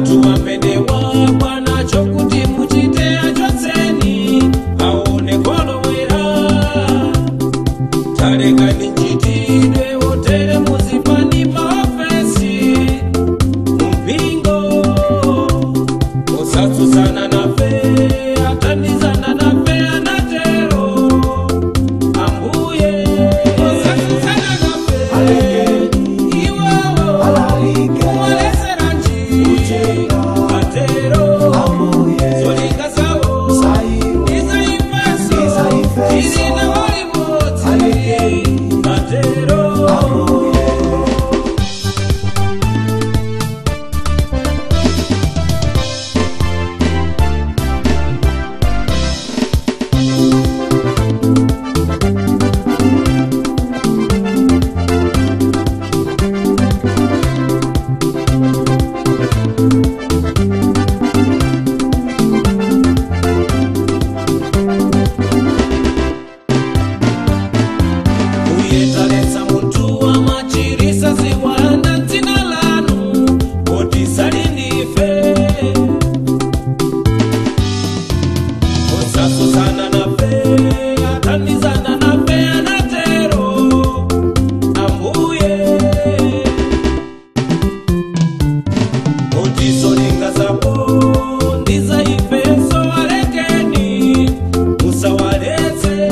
Antu wampedewa Bwana chokuti muchite achotseni aone kolowera tarekani nchitidwe wotere muzipani maofesi mpingo osatsusana nafe atandizana nafe anatero ambuye osatsusana nafe alekeni iwawo alalike walesera nchi atero ambuye zolinga sawo izaifeso izina walimoti alekeni atero ambuye. Uyetalesa muntu wa machirisa ziwanda ntina lanu otisalindife osasusana nafe atandizana nafe anatero ambuye otisolinga zapo ndizaifeso alekeni musawaletse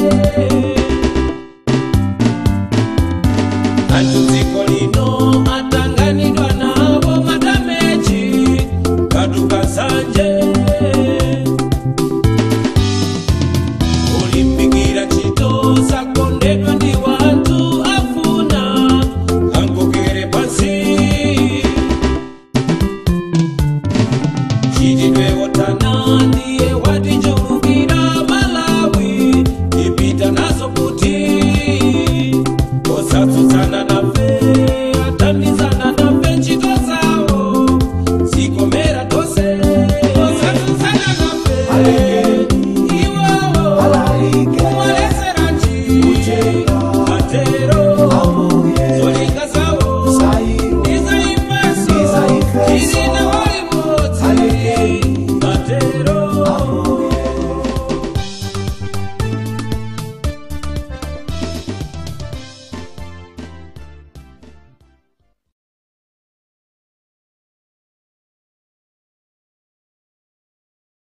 Antudziko lino atanganidwa navo madameji kaduka sanje ulimpigira chito sakondedwa ndi watu afuna angokere pasi chitidwe wotana ndiye waticho